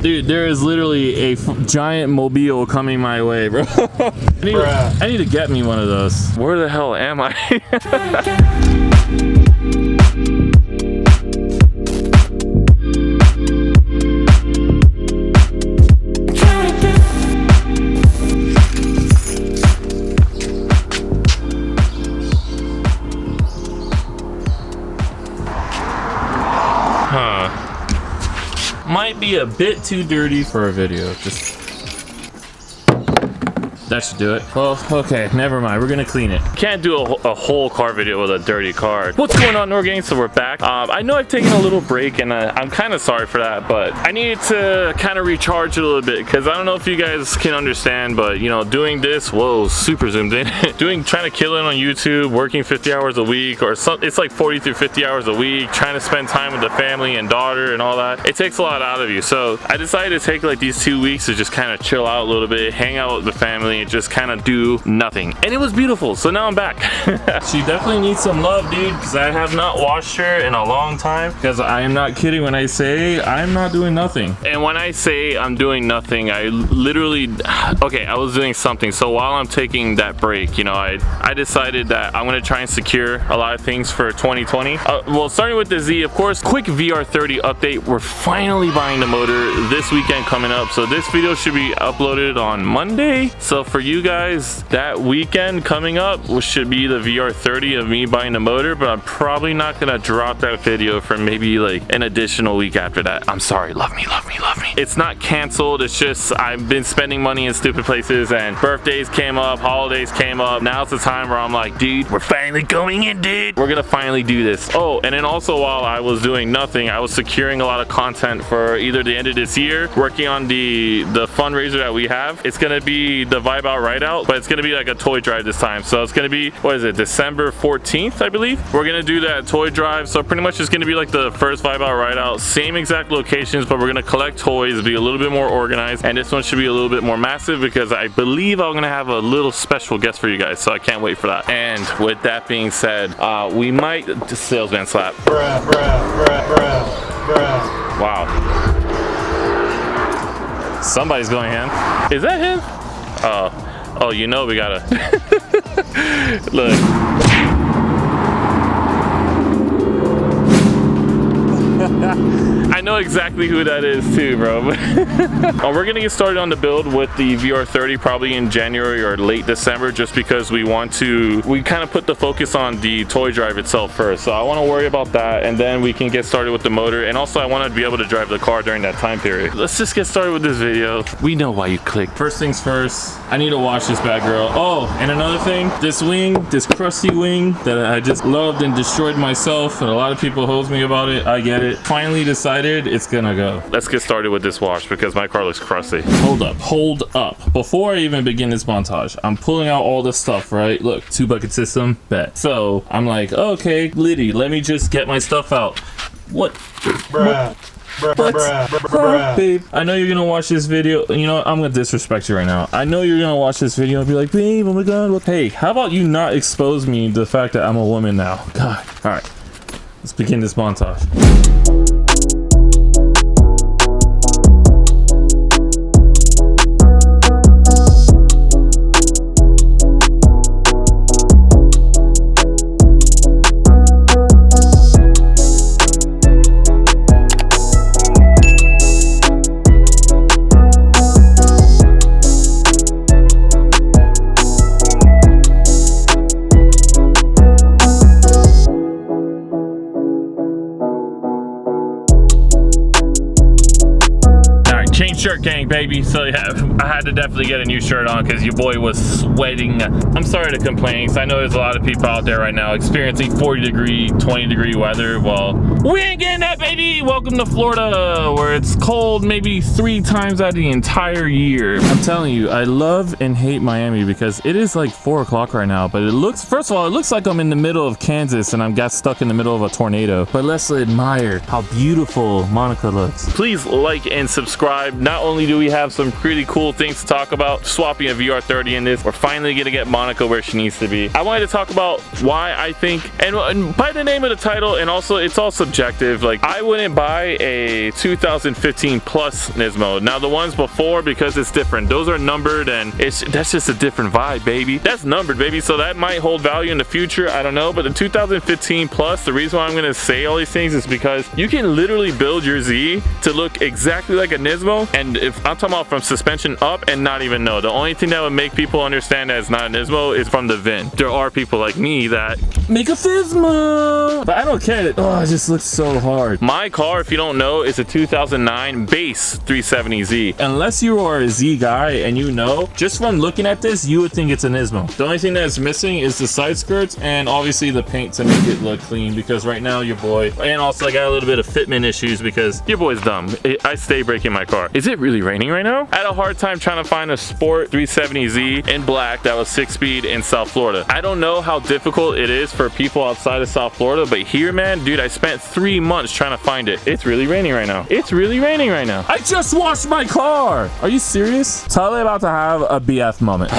Dude, there is literally a giant mobile coming my way, bro. I need to get me one of those. Where the hell am I? Might be a bit too dirty for a video. That should do it. Well, okay, never mind. We're gonna clean it. Can't do a whole car video with a dirty car. What's going on, Noir gang? So we're back. I know I've taken a little break, and I'm kind of sorry for that, but I needed to kind of recharge it a little bit, because I don't know if you guys can understand, but you know, doing this, whoa, super zoomed in. Trying to kill it on YouTube, working 50 hours a week, or it's like 40 through 50 hours a week, trying to spend time with the family and daughter and all that. It takes a lot out of you. So I decided to take like these 2 weeks to just kind of chill out a little bit, hang out with the family, and just kind of do nothing, and it was beautiful. So now I'm back. She definitely needs some love, dude, because I have not washed her in a long time, because I am not kidding when I say I'm not doing nothing. And when I say I'm doing nothing, I literally, okay, I was doing something. So while I'm taking that break, you know, I decided that I'm gonna try and secure a lot of things for 2020. Well, starting with the Z, of course, quick VR30 update. We're finally buying the motor this weekend coming up, so this video should be uploaded on Monday. So for you guys, that weekend coming up should be the VR30 of me buying the motor, but I'm probably not gonna drop that video for maybe like an additional week after that. I'm sorry, love me, love me, love me. It's not canceled, it's just I've been spending money in stupid places, and birthdays came up, holidays came up. Now's the time where I'm like, dude, we're finally going in, dude. We're gonna finally do this. Oh, and then also while I was doing nothing, I was securing a lot of content for either the end of this year, working on the fundraiser that we have. It's gonna be the Vibe Out Ride Out, but it's gonna be like a toy drive this time. So it's gonna be, what is it, December 14th, I believe. We're gonna do that toy drive. So pretty much it's gonna be like the first Vibe Out Ride Out, same exact locations, but we're gonna collect toys, be a little bit more organized, and this one should be a little bit more massive, because I believe I'm gonna have a little special guest for you guys, so I can't wait for that. And with that being said, we might salesman slap. Bruh, bruh, bruh, bruh, bruh. Wow. Somebody's going in. Is that him? Oh, you know we gotta look. I know exactly who that is too, bro. We're gonna get started on the build with the VR30 probably in January or late December, just because we kind of put the focus on the toy drive itself first. So I want to worry about that, and then we can get started with the motor, and also I want to be able to drive the car during that time period. Let's just get started with this video. We know why you clicked. First things first, I need to wash this bad girl. Oh, and another thing, this wing, this crusty wing that I just loved and destroyed myself, and a lot of people hose me about it. I get it. Finally decided it's gonna go. Let's get started with this wash, because my car looks crusty. Hold up. Before I even begin this montage, I'm pulling out all this stuff, right? Look, 2-bucket system, bet. So I'm like, okay, Liddy, let me just get my stuff out. What? Bruh. What? Babe, I know you're gonna watch this video. You know, I'm gonna disrespect you right now. I know you're gonna watch this video and be like, babe, oh my god, what? Hey, how about you not expose me to the fact that I'm a woman now? God. All right, let's begin this montage. Shirt gang, baby. So yeah, I had to definitely get a new shirt on because your boy was sweating. I'm sorry to complain, because I know there's a lot of people out there right now experiencing 40-degree, 20-degree weather. Well, we ain't getting that, baby. Welcome to Florida, where it's cold maybe 3 times out of the entire year. I'm telling you, I love and hate Miami, because it is like 4 o'clock right now, but it looks, first of all, it looks like I'm in the middle of Kansas and I'm got stuck in the middle of a tornado. But let's admire how beautiful Monica looks. Please like and subscribe. not only do we have some pretty cool things to talk about, swapping a VR30 in this, we're finally gonna get Monica where she needs to be. I wanted to talk about why I think, and by the name of the title, and also it's all subjective, like I wouldn't buy a 2015 plus Nismo. Now the ones before, because it's different, those are numbered, and that's just a different vibe, baby. That's numbered, baby, so that might hold value in the future, I don't know. But the 2015 plus, the reason why I'm gonna say all these things is because you can literally build your Z to look exactly like a Nismo, and if I'm talking about from suspension up and not even know. The only thing that would make people understand that it's not a Nismo is from the VIN. There are people like me that make a Fismo, but I don't care. Oh, it just looks so hard. My car, if you don't know, is a 2009 base 370Z. Unless you are a Z guy and you know, just from looking at this, you would think it's a Nismo. The only thing that's missing is the side skirts and obviously the paint to make it look clean, because right now your boy, and also I got a little bit of fitment issues because your boy's dumb. I stay breaking my car. Is it really raining right now? I had a hard time trying to find a Sport 370Z in black that was 6-speed in South Florida. I don't know how difficult it is for people outside of South Florida, but here, man, dude, I spent 3 months trying to find it. It's really raining right now. It's really raining right now. I just washed my car. Are you serious? Totally about to have a BF moment.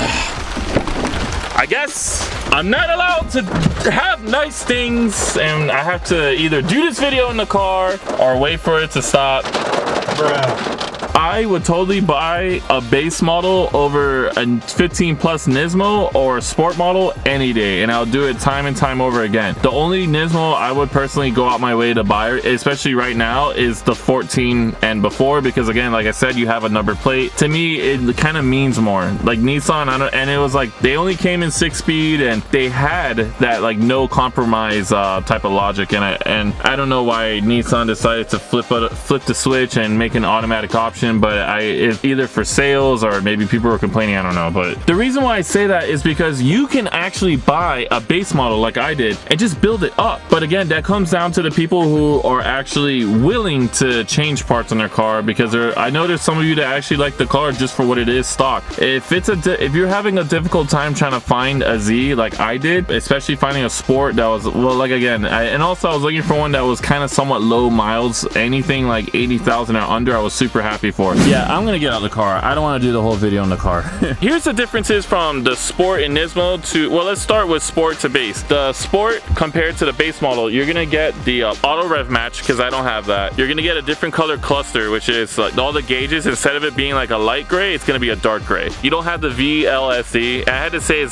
I guess I'm not allowed to have nice things, and I have to either do this video in the car or wait for it to stop. Bruh. I would totally buy a base model over a 15 plus Nismo or a sport model any day, and I'll do it time and time over again. The only Nismo I would personally go out my way to buy, especially right now, is the 14 and before, because again, like I said, you have a number plate. To me, it kind of means more. Like Nissan, and it was like they only came in 6-speed, and they had that like no compromise type of logic, and I don't know why Nissan decided to flip the switch and make an automatic option. But it's either for sales or maybe people were complaining, I don't know. But the reason why I say that is because you can actually buy a base model like I did and just build it up. But again, that comes down to the people who are actually willing to change parts on their car, because I know there's some of you that actually like the car just for what it is stock. If you're having a difficult time trying to find a Z like I did, especially finding a sport that was, well, like again, and also I was looking for one that was kind of somewhat low miles, anything like 80,000 or under, I was super happy for. Yeah, I'm gonna get out of the car. I don't want to do the whole video in the car. Here's the differences from the Sport and Nismo to, well, let's start with Sport to base. The Sport compared to the base model, you're gonna get the auto rev match, because I don't have that. You're gonna get a different color cluster, which is like all the gauges, instead of it being like a light gray, it's gonna be a dark gray. You don't have the VLSD. I had to say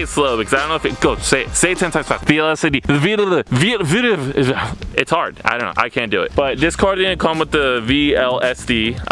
it slow because I don't know if it, go say it 10 times fast. VLSD. It's hard. I don't know. I can't do it. But this car didn't come with the VLSD.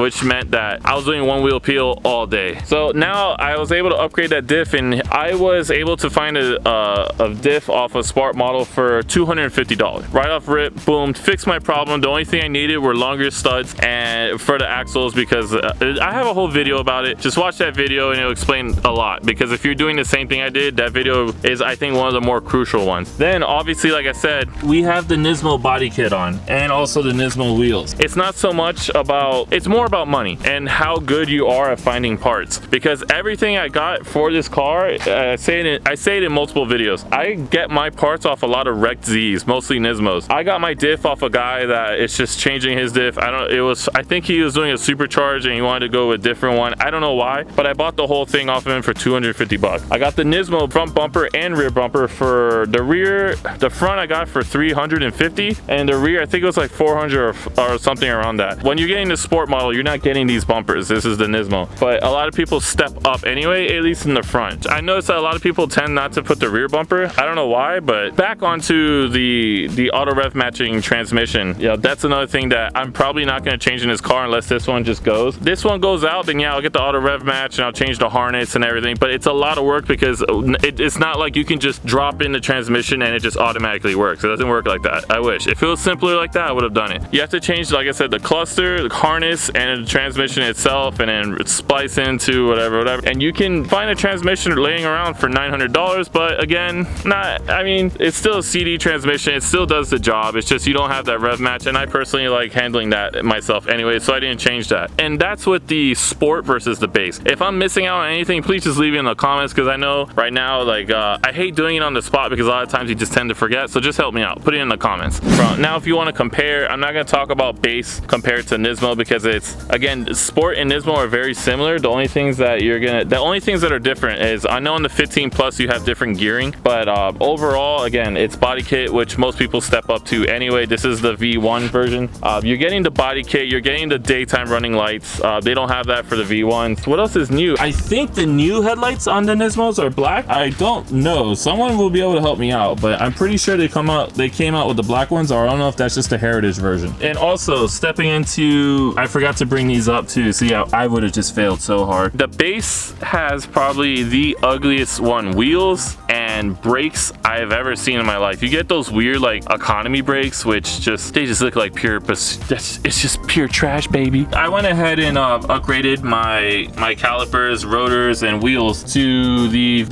Which meant that I was doing one wheel peel all day. So now I was able to upgrade that diff, and I was able to find a diff off a Sport model for $250. Right off rip, boom, fixed my problem. The only thing I needed were longer studs and for the axles, because I have a whole video about it. Just watch that video and it'll explain a lot, because if you're doing the same thing I did, that video is, I think, one of the more crucial ones. Then obviously, like I said, we have the Nismo body kit on, and also the Nismo wheels. It's not so much about, it's more about money and how good you are at finding parts, because everything I got for this car, I say it in multiple videos, I get my parts off a lot of wrecked Z's, mostly Nismos. I got my diff off a guy that it's just changing his diff. I think he was doing a supercharge and he wanted to go with a different one. I don't know why, but I bought the whole thing off of him for 250 bucks. I got the Nismo front bumper and rear bumper. For the rear, the front I got for 350, and the rear I think it was like 400 or something around that. When you're getting the Sport model, you're not getting these bumpers. This is the Nismo, but a lot of people step up anyway, at least in the front. I noticed that a lot of people tend not to put the rear bumper. I don't know why. But back onto the auto rev matching transmission, yeah, that's another thing that I'm probably not going to change in this car unless this one just goes. This one goes out, then yeah, I'll get the auto rev match and I'll change the harness and everything, but it's a lot of work because it's not like you can just drop in the transmission and it just automatically works. It doesn't work like that. I wish. If it was simpler like that, I would have done it. You have to change, like I said, the cluster, the harness, and the transmission itself, and then splice into whatever, and you can find a transmission laying around for $900, but again, I mean, it's still a CD transmission. It still does the job. It's just you don't have that rev match, and I personally like handling that myself anyway, so I didn't change that. And that's with the Sport versus the base. If I'm missing out on anything, please just leave it in the comments, because I know right now, like, I hate doing it on the spot because a lot of times you just tend to forget, so just help me out. Put it in the comments. Now, if you want to compare, I'm not going to talk about base compared to Nismo because because it's, again, Sport and Nismo are very similar. The only things that are different is, I know in the 15 plus you have different gearing, but overall, again, it's body kit, which most people step up to anyway. This is the V1 version. You're getting the body kit, you're getting the daytime running lights. They don't have that for the V1s. What else is new? I think the new headlights on the Nismos are black. I don't know. Someone will be able to help me out, but I'm pretty sure they came out with the black ones, or I don't know if that's just a heritage version. And also, stepping into, I forgot to bring these up too. See how I would have just failed so hard. The base has probably the ugliest wheels and brakes I have ever seen in my life. You get those weird like economy brakes, which they just look like pure, it's just pure trash, baby. I went ahead and upgraded my calipers, rotors, and wheels to the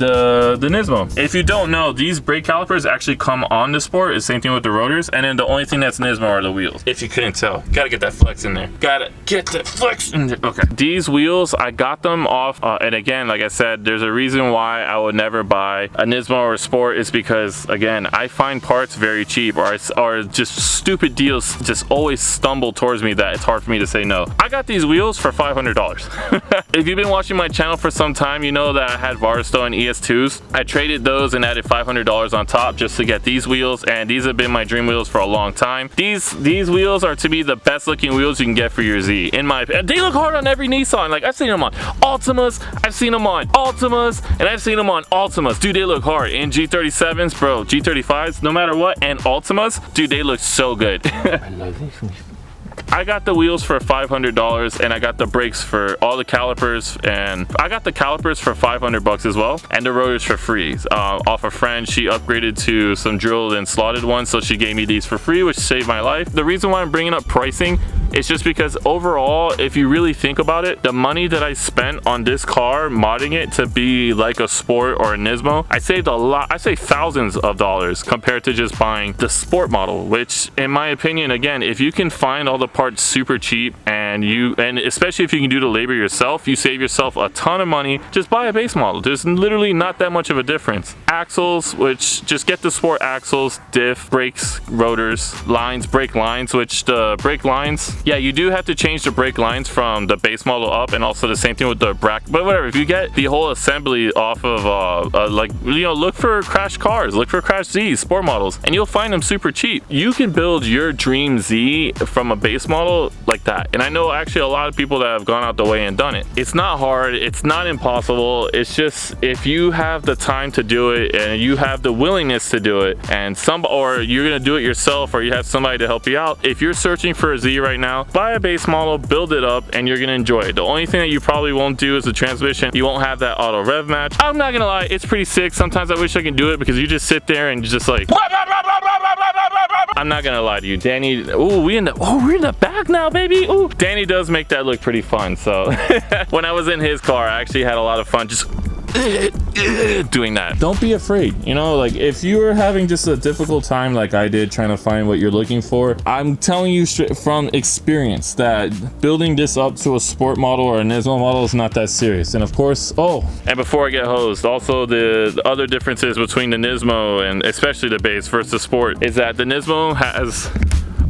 Nismo. If you don't know, these brake calipers actually come on the Sport. It's the same thing with the rotors, and then the only thing that's Nismo are the wheels. If you couldn't tell, gotta get that flex in there. Gotta get that flex in there. Okay, these wheels, I got them off, and again, like I said, there's a reason why I would never buy a Nismo or a Sport. Is because, again, I find parts very cheap, or just stupid deals just always stumble towards me that it's hard for me to say no. I got these wheels for $500. If you've been watching my channel for some time, you know that I had Varsto and ES2s. I traded those and added $500 on top just to get these wheels, and these have been my dream wheels for a long time. These wheels are, to me, the best looking wheels you can get for your Z. In my opinion, they look hard on every Nissan. Like, I've seen them on Altimas, I've seen them on Altimas, and I've seen them on Altimas. Dude, they look hard. In G37s, bro, G35s, no matter what, and Altimas, dude, they look so good. I love these. I got the wheels for $500, and I got the brakes for all the calipers, and I got the calipers for $500 as well, and the rotors for free. Off a friend, she upgraded to some drilled and slotted ones, so she gave me these for free, which saved my life. The reason why I'm bringing up pricing is just because overall, if you really think about it, the money that I spent on this car, modding it to be like a Sport or a Nismo, I saved a lot. I saved thousands of dollars compared to just buying the Sport model, which in my opinion, again, if you can find all the parts super cheap, and especially if you can do the labor yourself, you save yourself a ton of money. Just buy a base model. There's literally not that much of a difference. Axles, which just get the Sport axles, diff, brakes, rotors, lines, brake lines, which the brake lines, yeah, you do have to change the brake lines from the base model up, and also the same thing with the bracket. But whatever, if you get the whole assembly off of like, you know, look for Crash cars, look for Crash Z's, Sport models, and you'll find them super cheap. You can build your dream Z from a base model like that, and I know actually a lot of people that have gone out the way and done it. It's not hard, it's not impossible. It's just, if you have the time to do it and you have the willingness to do it, and or you're gonna do it yourself, or you have somebody to help you out. If you're searching for a Z right now, buy a base model, build it up, and you're gonna enjoy it. The only thing that you probably won't do is the transmission. You won't have that auto rev match. I'm not gonna lie, it's pretty sick. Sometimes I wish I could do it, because you just sit there and just like, I'm not gonna lie to you, Danny. Ooh, we're in the back now, baby. Ooh, Danny does make that look pretty fun. So when I was in his car, I actually had a lot of fun just doing that. Don't be afraid, you know, like if you're having just a difficult time like I did trying to find what you're looking for, I'm telling you straight from experience that building this up to a Sport model or a Nismo model is not that serious. And of course, and before I get hosed, also the other differences between the Nismo and especially the base versus the Sport is that the Nismo has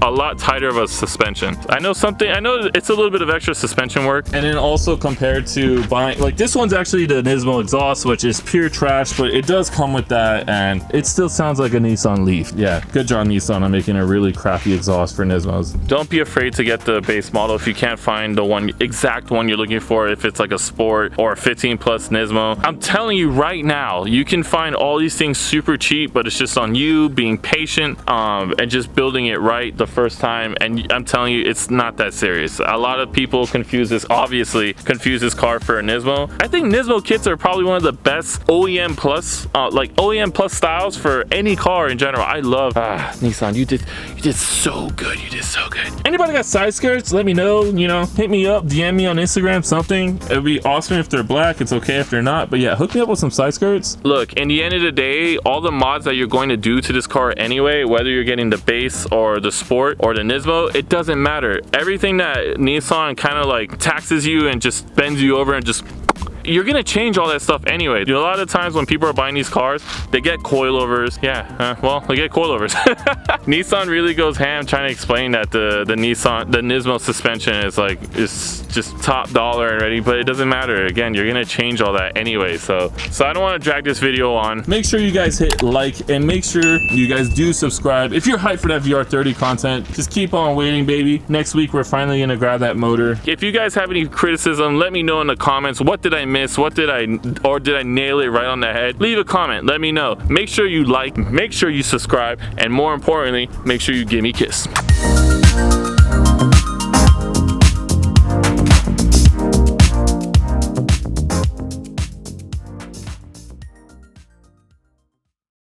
a lot tighter of a suspension. I know it's a little bit of extra suspension work, and then also compared to buying, like, this one's actually the Nismo exhaust, which is pure trash, but it does come with that, and it still sounds like a Nissan Leaf. Yeah, good job Nissan on making a really crappy exhaust for Nismos. Don't be afraid to get the base model if you can't find the exact one you're looking for, if it's like a Sport or a 15 plus Nismo. I'm telling you right now, you can find all these things super cheap, but it's just on you being patient and just building it right the first time. And I'm telling you, it's not that serious. A lot of people confuse this car for a Nismo. I think Nismo kits are probably one of the best OEM plus styles for any car in general. I love Nissan. You did so good. You did so good. Anybody got side skirts? Let me know. You know, hit me up, DM me on Instagram, something. It'd be awesome if they're black. It's okay if they're not, but yeah, hook me up with some side skirts. Look, in the end of the day, all the mods that you're going to do to this car anyway, whether you're getting the base or the Sport or the Nismo, it doesn't matter. Everything that Nissan kind of like taxes you and just bends you over and just you're gonna change all that stuff anyway. A lot of times when people are buying these cars, they get coilovers. Yeah, well, they get coilovers. Nissan really goes ham trying to explain that the Nismo suspension is like, it's just top dollar already, but it doesn't matter. Again, you're gonna change all that anyway. So I don't want to drag this video on. Make sure you guys hit like and make sure you guys do subscribe. If you're hyped for that VR30 content, just keep on waiting, baby. Next week, we're finally gonna grab that motor. If you guys have any criticism, let me know in the comments. What did I miss? Did I nail it right on the head? Leave a comment, let me know. Make sure you like, make sure you subscribe, and more importantly, make sure you give me a kiss.